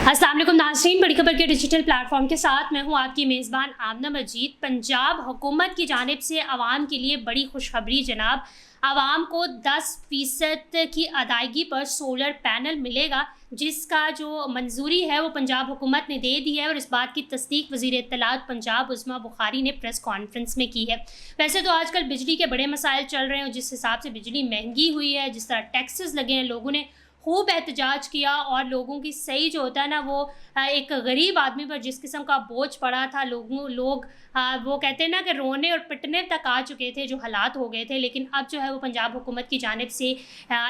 अस्सलाम वालेकुम नाज़रीन, बड़ी खबर के डिजिटल प्लेटफॉर्म के साथ मैं हूं आपकी मेज़बान आमना मजीद। पंजाब हुकूमत की जानिब से आवाम के लिए बड़ी खुशखबरी जनाब। आवाम को 10% की अदायगी पर सोलर पैनल मिलेगा, जिसका जो मंजूरी है वो पंजाब हुकूमत ने दे दी है और इस बात की तस्दीक वज़ीर इत्तलात पंजाब उस्मा बुखारी ने प्रेस कॉन्फ्रेंस में की है। वैसे तो आजकल बिजली के बड़े मसाइल चल रहे हैं और जिस हिसाब से बिजली महंगी हुई है, जिस तरह टैक्सेस लगे हैं, लोगों ने खूब एहतजाज किया और लोगों की सही जो होता है ना वो एक गरीब आदमी पर जिस किस्म का बोझ पड़ा था, लोग वो कहते हैं ना कि रोने और पिटने तक आ चुके थे, जो हालात हो गए थे। लेकिन अब जो है वो पंजाब हुकूमत की जानिब से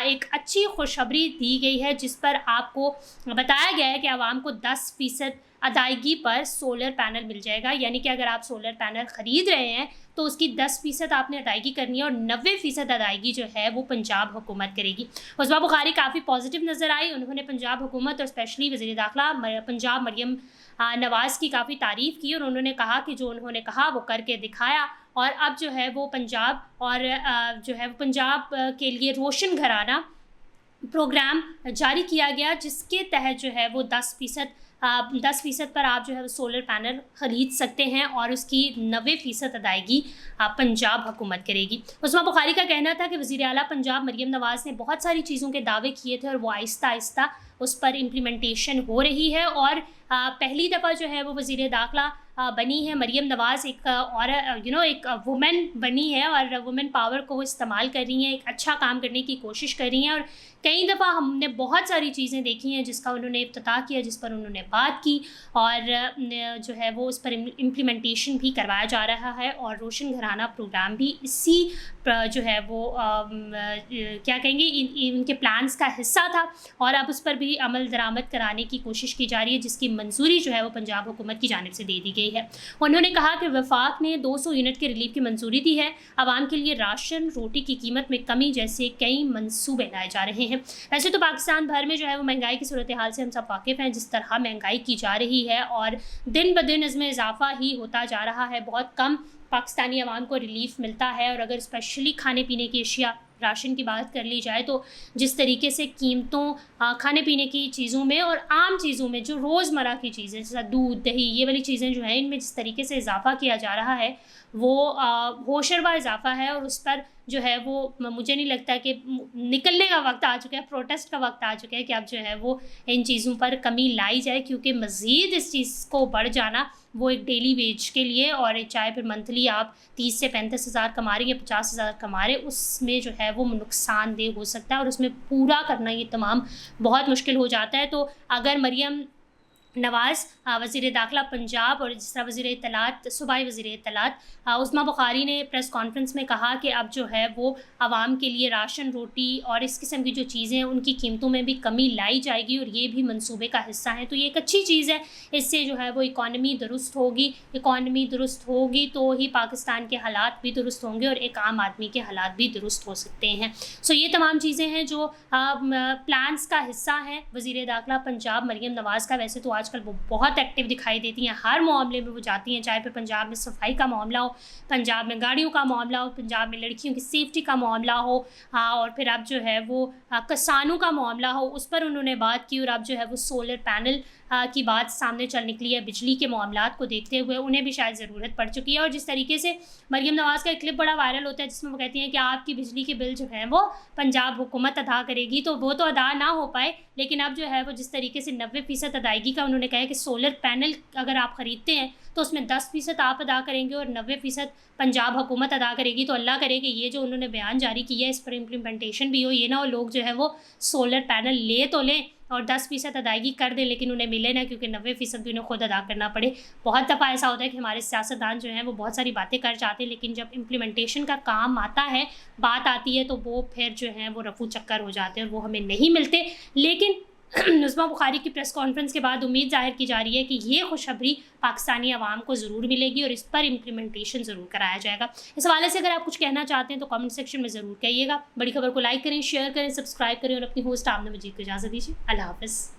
एक अच्छी खुशखबरी दी गई है, जिस पर आपको बताया गया है कि आवाम को 10% अदायगी पर सोलर पैनल मिल जाएगा। यानी कि अगर आप सोलर पैनल ख़रीद रहे हैं तो उसकी 10% आपने अदायगी करनी है और 90% अदायगी जो है वो पंजाब हुकूमत करेगी। उस्मा बुखारी काफ़ी पॉजिटिव नज़र आई। उन्होंने पंजाब हुकूमत और स्पेशली वज़ीर दाखिला पंजाब मरियम नवाज़ की काफ़ी तारीफ़ की और उन्होंने कहा कि जो उन्होंने कहा वो करके दिखाया और अब जो है वो पंजाब और जो है वो पंजाब के लिए रोशन घराना प्रोग्राम जारी किया गया, जिसके तहत जो है वो 10% पर आप जो है सोलर पैनल ख़रीद सकते हैं और उसकी 90% अदायगी पंजाब हुकूमत करेगी। उस्मा बुखारी का कहना था कि वज़ीर आला पंजाब मरियम नवाज़ ने बहुत सारी चीज़ों के दावे किए थे और वो आहिस्ता आहिस्ता उस पर इम्प्लीमेंटेशन हो रही है और पहली दफ़ा जो है वो वज़ीर दाखिला बनी है मरियम नवाज़, एक वुमेन बनी है और वुमेन पावर को इस्तेमाल कर रही हैं, एक अच्छा काम करने की कोशिश कर रही हैं। और कई दफ़ा हमने बहुत सारी चीज़ें देखी हैं जिसका उन्होंने इफ्तिताह किया, जिस पर उन्होंने बात की और जो है वो उस पर इम्प्लीमेंटेशन भी करवाया जा रहा है और रोशन घराना प्रोग्राम भी इसी जो है वो क्या कहेंगे इनके प्लान्स का हिस्सा था और अब उस पर भी अमल दरामद कराने की कोशिश की जा रही है, जिसकी मंजूरी जो है वो पंजाब हुकूमत की जानिब से दे दी गई है। उन्होंने कहा कि वफाक ने 200 यूनिट के रिलीफ की मंजूरी दी है। आवाम के लिए राशन, रोटी की कीमत में कमी जैसे कई मंसूबे लाए जा रहे हैं। वैसे तो पाकिस्तान भर में जो है वो महंगाई की सूरत हाल से हम सब वाकिफ़ हैं, जिस तरह महंगाई की जा रही है और दिन ब दिन इसमें इजाफा ही होता जा रहा है। बहुत कम पाकिस्तानी आवाम को रिलीफ मिलता है और अगर स्पेशली खाने पीने की अशिया, राशन की बात कर ली जाए तो जिस तरीके से कीमतों खाने पीने की चीज़ों में और आम चीज़ों में जो रोज़मर्रा की चीज़ें जैसा दूध, दही, ये वाली चीज़ें जो हैं इनमें जिस तरीके से इजाफा किया जा रहा है वो होशरबा इजाफा है और उस पर जो है वो मुझे नहीं लगता कि निकलने का वक्त आ चुका है, प्रोटेस्ट का वक्त आ चुका है कि अब जो है वो इन चीज़ों पर कमी लाई जाए, क्योंकि मज़ीद इस चीज़ को बढ़ जाना वो एक डेली वेज के लिए और चाहे फिर मंथली आप 30 से 35 हज़ार कमा रही हैं, 50 हज़ार कमा रहे, उसमें जो है वो नुकसानदेह हो सकता है और उसमें पूरा करना ये तमाम बहुत मुश्किल हो जाता है। तो अगर मरियम नवाज़ वज़ीर दाखिला पंजाब और जिस तरह वज़ीर इत्तलात सूबाई वज़ीर इत्तलात उस्मा बुखारी ने प्रेस कॉन्फ्रेंस में कहा कि अब जो है वो आवाम के लिए राशन, रोटी और इस किस्म की जो चीज़ें हैं उनकी कीमतों में भी कमी लाई जाएगी और ये भी मंसूबे का हिस्सा है। तो ये एक अच्छी चीज़ है, इससे जो है वो इकॉनमी दुरुस्त होगी तो ही पाकिस्तान के हालात भी दुरुस्त होंगे और एक आम आदमी के हालात भी दुरुस्त हो सकते हैं। सो ये तमाम चीज़ें हैं जो प्लान्स का हिस्सा हैं वज़ीर दाखिला पंजाब मरियम नवाज़ का। वैसे तो आजकल वो बहुत एक्टिव दिखाई देती हैं, हर मामले में वो जाती हैं, चाहे फिर पंजाब में सफाई का मामला हो, पंजाब में गाड़ियों का मामला हो, पंजाब में लड़कियों की सेफ्टी का मामला हो और फिर अब जो है वो किसानों का मामला हो, उस पर उन्होंने बात की और अब जो है वो सोलर पैनल की बात सामने चल निकली है। बिजली के मामलात को देखते हुए उन्हें भी शायद ज़रूरत पड़ चुकी है और जिस तरीके से मरियम नवाज़ का एक क्लिप बड़ा वायरल होता है जिसमें वो कहती हैं कि आपकी बिजली के बिल जो हैं वो पंजाब हुकूमत अदा करेगी, तो वो तो अदा ना हो पाए, लेकिन अब जो है वो जिस तरीके से 90% अदायगी का उन्होंने कहा है कि सोलर पैनल अगर आप ख़रीदते हैं तो उसमें 10% आप अदा करेंगे और 90% पंजाब हुकूमत अदा करेगी। तो अल्लाह करे कि ये जो उन्होंने बयान जारी किया है इस पर इम्प्लीमेंटेशन भी हो, ये ना हो लोग जो है वो सोलर पैनल ले तो लें और 10% अदायगी कर दें लेकिन उन्हें मिले ना, क्योंकि 90% भी उन्हें खुद अदा करना पड़े। बहुत दफ़ा ऐसा होता है कि हमारे सियासतदान जो हैं वो बहुत सारी बातें कर जाते हैं, लेकिन जब इम्प्लीमेंटेशन का काम आता है, बात आती है, तो वो फिर जो हैं वो रफू चक्कर हो जाते हैं और वो हमें नहीं मिलते। लेकिन उस्मा बुखारी की प्रेस कॉन्फ्रेंस के बाद उम्मीद जाहिर की जा रही है कि ये खुशखबरी पाकिस्तानी आवाम को ज़रूर मिलेगी और इस पर इम्प्लीमेंटेशन ज़रूर कराया जाएगा। इस हवाले से अगर आप कुछ कहना चाहते हैं तो कमेंट सेक्शन में ज़रूर कहिएगा। बड़ी खबर को लाइक करें, शेयर करें, सब्सक्राइब करें और अपनी होस्ट आमना मजीद को इजाज़त दीजिए। अल्लाह हाफ़िज़।